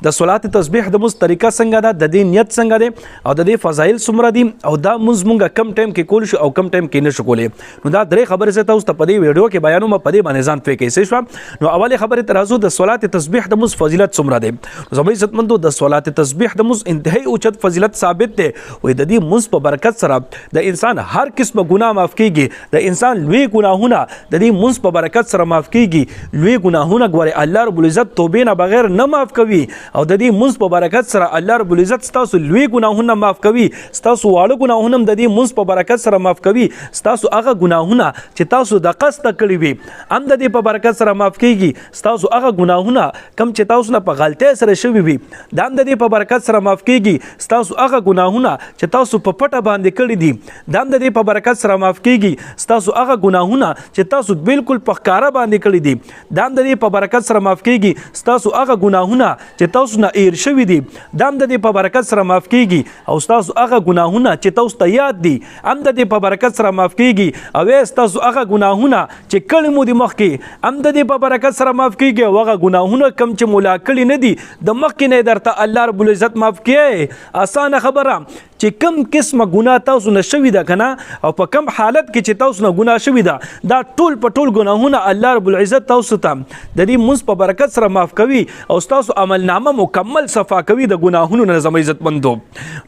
د صلات تسبیح د مز طریقه څنګه ده، د دې نیت څنګه ده او د دې فضایل څومره دي او دا مز مونږه کم ټایم کې کول شو او کم ټایم کې نشو کولای. نو دا درې خبرې زه تاسو ته په دې ویډیو کې بیانوم، په دې باندې ځان پوه کړئ. شو نو اولې خبرې ترازو د صلات تسبیح د مز فضیلت څومره ده. زموږ عزتمندو د صلات تسبیح د مز انتهایی اوچت فضیلت ثابت ده. وې د دې مز په برکت سره د انسان هر قسم ګناه معاف کیږي، د انسان لوی ګناهونه د دې مز په برکت سره معاف کیږي. لوی ګناهونه ګوره الله رب العزت توبې نه بغیر نه معاف کوي او د دې مز په برکت سره الله رب العزت ستاسو لوی ګناهونه معاف کوي، ستاسو واړه ګناهونه د دې مز په برکت سره معاف کوي، ستاسو هغه ګناهونه چې تاسو د قصد کړی وي هم د دې په برکت سره معاف کیږي، ستاسو هغه ګناهونه کم چې تاسو نه په غلطۍ سره شوي وي دا هم د دې په برکت سره معاف کیږي، ستاسو هغه ګناهونه چې تاسو په پټه باندې کړی دي دا هم د دې په برکت سره معاف کیږي، ستاسو هغه ګناهونه چې تاسو بالکل په ښکاره باندې کړی دي دا هم د دې په برکت سره معاف کیږي، ستاسو هغه ګناهونه چې تاسو نه ایر شوي دي دا هم د دې په برکت سره معاف کیږي، او ستاسو هغه ګناهونه چې تاسو ته یاد دي هم د دې په برکت سره معاف کیږي، او ستاسو هغه ګناهونه چې کړي مو دي مخکې هم د دې په برکت سره معاف کیږي، او هغه ګناهونه کم چې مولا کړي نه دي د مخکې نه درته الله رب العزت معاف کوي. اسانه خبره چې کم قسمه ګناه تاسو نه شوي ده کنه او په کم حالت کې چې تاسو نه ګناه شوي ده دا ټول په ټول ګناهونه الله رب العزت تاسو ته د دې مز په برکت سره معاف کوي او تاسو عمل نامه مکمل صفا کوي د ګناهونو نه. زموږ عزتمندو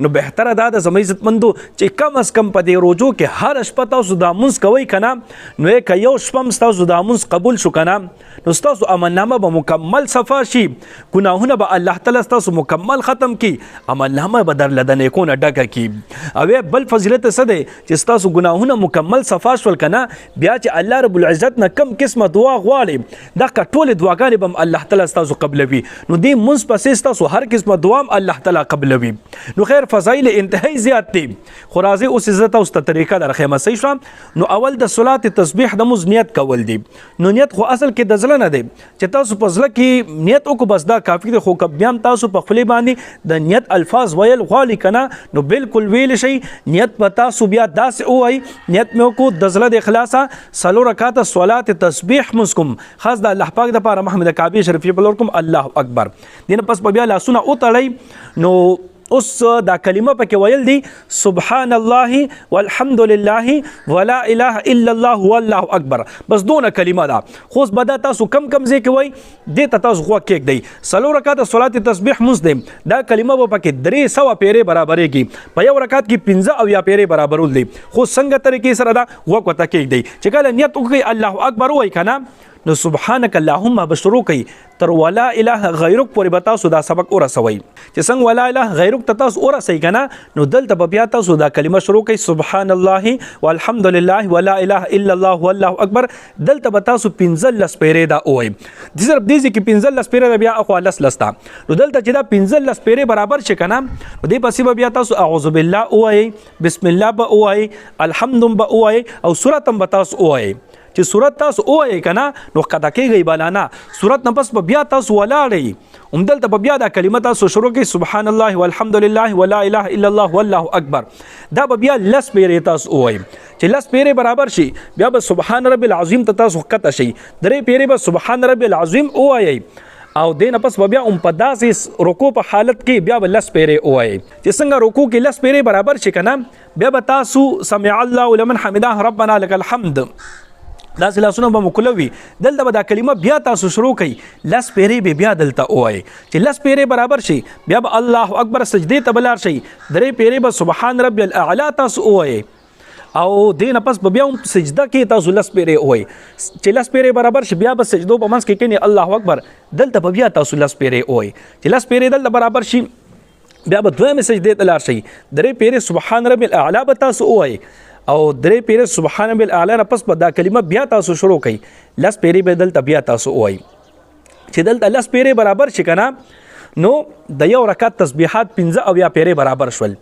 نو بهتره دا د زموږ عزتمندو چې کم از کم په دې روزو کې هر شپه تاسو دا مز کوئ کنه نو که یو شپه تاسو دا مز قبول شو کنه نو تاسو عمل نامه به مکمل صفا شي، ګناهونه به الله تعالی تاسو مکمل ختم کی، عمل نامه به در لدن نیکونه ډکه کی. او بل فضیلت څه دی چې تاسو ګناهونه مکمل صفا شول کنه بیا چې الله رب العزت نه کم قسمه دعا غواړي دا ټول دعاګانې به الله تعالی تاسو قبلوي، نو دې منځ پسې تاسو هر قسمه دعا الله تعالی قبلوي. نو خیر فضایل انتهایی زیات دي، خو راځي اوس عزت او ست طریقه درخمه صحیح شو. نو اول د صلات تسبیح د مز نیت کول دي. نو نیت خو اصل کې د ځله نه دی چې تاسو په ځله کې نیت وکړو بس دا کافی دی، خو بیا تاسو په خپل باندې د نیت الفاظ ویل غواړي کنه نو بالکل ویل شي. نیت په تاسو بیا داسې وای نیت مې وکړو د ځله د اخلاصه سلو رکعات صلات تسبیح مسکم خاص د الله پاک د پاره محمد کعبه شریف په لور کوم الله اکبر دینه پس بیا لاسونه او تړی. نو اوس دا کلمه پکې ویل دي سبحان الله والحمد لله ولا اله الا الله والله اکبر، بس دونه کلمه ده. خو بدا تاسو کم کم ځای کې وای دې ته تاسو خو کې دی سلو رکعات صلات تسبیح مسلم دا کلمه به پکې 300 پیرې برابرېږي، په یو رکعت کې 15 او یا پیرې برابرول دي. خو څنګه طریقې سره دا وکړه کې دی چې کله نیت وکړي الله اکبر وای کنه نو سبحانك اللهم بشرو کوي تر ولا اله غیرک پورې به تاسو دا سبق ورسوي چې څنګه ولا اله غیرک ته تاسو ورسوي کنه نو دلته بیا تاسو دا کلمه شروع کوي سبحان الله والحمد لله ولا اله الا الله والله اکبر. دلته به تاسو 15 پیرې دا وای د صرف دې کې 15 پیرې بیا اخو لستا نو دلته چې دا 15 پیرې برابر شي کنه دې پسې بیا تاسو اعوذ بالله وای بسم الله به وای الحمد به وای او سورۃ به تاسو وای چې صورت تاسو وایي کنه نو قدا کېږي بالانا صورت نه پس بیا تاسو ولاړی همدلته بیا دا کلمه تاسو شروع کړئ سبحان الله والحمد لله ولا اله الا الله والله اکبر. دا بیا لس پیرې تاسو وایي چې لس پیرې برابر شي بیا به سبحان رب العظیم ته تاسو قطه شي، درې پیرې به سبحان رب العظیم وایي او دین پس بیا په داسې رکوع په حالت کې بیا به لس پیرې وایي چې څنګه رکوع کې لس پیرې برابر شي کنه بیا به تاسو سمع الله لمن حمده ربنا لك الحمد دا لاسونه به مکلوي. دلته به دا کلمه بیا تاسو شروع کړئ لس پیرې بیا دلته وایي چې لس پیرې برابر شي بیا به الله اکبر سجدې ته بلار شي، درې پیرې به سبحان ربي الاعلى تاسو وایي او دین پس بیا سجده کې تاسو لس پیرې وایي چې لس پیرې برابر شي بیا به سجدو په منځ کې کېنی الله اکبر دلته بیا تاسو لس پیرې وایي چې لس پیرې دلته برابر شي بیا به دویمه سجدې ته لاړ شي، درې پیرې سبحان ربي الاعلى به تاسو وایي او درې پیرې سبحان ربي الاعلى نه پس په دا کلمه بیا تاسو شروع کړئ لس پیرې به دلته بیا تاسو وایي چې دلته لس پیرې برابر شي کنه نو د یو رکعت تسبیحات 15 او یا پیرې برابر شول.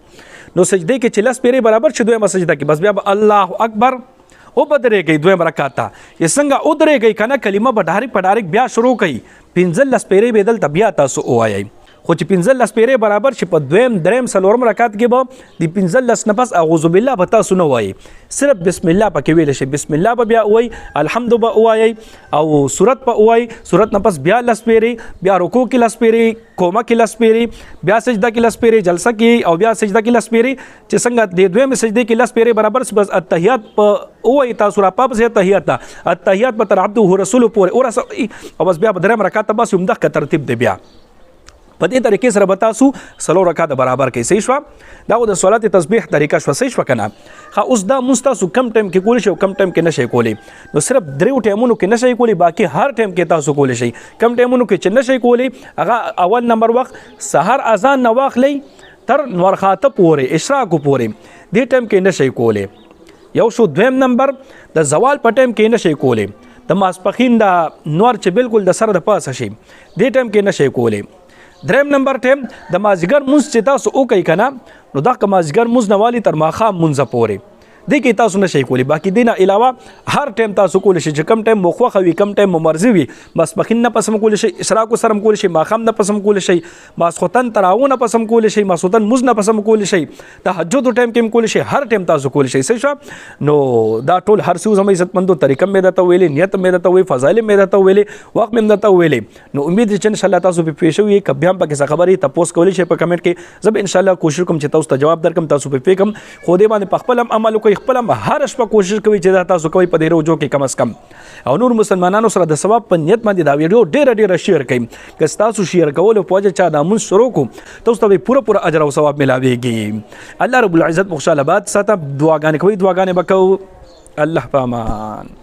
نو سجده کې چې لس پیرې برابر شي دویمه سجده کې بس بیا الله اکبر او بدرېږي دویم رکعت ته چې څنګه ودرېږي کنه کلمه به ډایرک بیا شروع کړئ 15 پیرې به دلته بیا تاسو وایي. خو چې 15 پیرې برابر شي په دویم دریم څلورم رکعت کې به د 15 نه پس اعوذ بالله به تاسو نه وایي، صرف بسم الله پکې ویل شي، بسم الله به بیا وایي، الحمد به وایي او سورت به وایي، سورت نه پس بیا لس پیرې، بیا رکوع کې لس پیرې، قومه کې لس پیرې، بیا سجده کې لس پیرې، جلسه کې او بیا سجده کې لس پیرې، چې څنګه د دویم سجدې کې لس پیرې برابر بس التحیات په وایي تاسو را پاپ زه تحیات ته التحیات به تر عبده رسول پورې او بس بیا په دریم رکعت بس هم دغه ترتیب دی بیا په دې طریقې سره به تاسو څلور رکعات برابر کوي. صحیح شو؟ دا د صلات تسبیح طریقه شو. صحیح شو کنه؟ خو اوس دا مستاسو کم ټایم کې کولی شي او کم ټایم کې نشي کولی، نو صرف دریو ټایمونو کې نشي کولی، باقي هر ټایم کې تاسو کولی شي. کم ټایمونو کې چې نشي کولی هغه اول نمبر وخت سحر اذان نه واخلي تر نور خاطه پورې اشراق پورې دې ټایم کې نشي کولی. یو شو. دویم نمبر د زوال په ټایم کې نشي کولی، د ماسپخین د نور چې بالکل د سر د پاسه شي دې ټایم کې نشي کولی. دریم نمبر ټایم د مازیګر مونځ چې تاسو وکئ کنه نو دا که مازیګر مونځ نه والی تر ماښام مونځه پورې دې کې تاسو نشئ کولی. باقي دې نه علاوه هر ټایم تاسو کولی شئ چې کم ټایم مو خوښه وي، کم ټایم مو مرضي وي، ماسپښین نه پس هم کولی شئ، اشراقو سره هم کولی شئ، ماښام نه پس هم کولی شئ، ماسخوتن تراویح نه پس هم کولی شئ، ماسخوتن مونځ نه پس هم کولی شئ، تهجد ټایم کې هم کولی شئ، هر ټایم تاسو کولی شئ. صحیح شو؟ نو دا ټول هر څه زما عزتمندو طریقه مې درته ویلې، نیت مې درته ویلې، فضایل مې درته ویلې، وخت مې درته ویلې. نو امید چې ان شاء الله تاسو په پېښ وي، که بیا هم پکې څه خبرې تاسو کولی شئ په کمنټ کې، زه به ان شاء الله کوشش کوم چې تاسو ته جواب درکم، تاسو په فکر خو دې باندې په خپل عمل کوئ، خپل هر په کوشش کوي چې دا تاسو کوي په دې روزو کې کم از کم او نور مسلمانانو سره د ثواب په نیت باندې دا ویډیو ډیره شیر کړئ. که تاسو شیر کول په وجه چا د مونږ شروع کو تاسو ته پوره اجر او ثواب ملاويږي. الله رب العزت مخشاله باد ساته دعاګانې کوي، دعاګانې وکاو. الله پامان.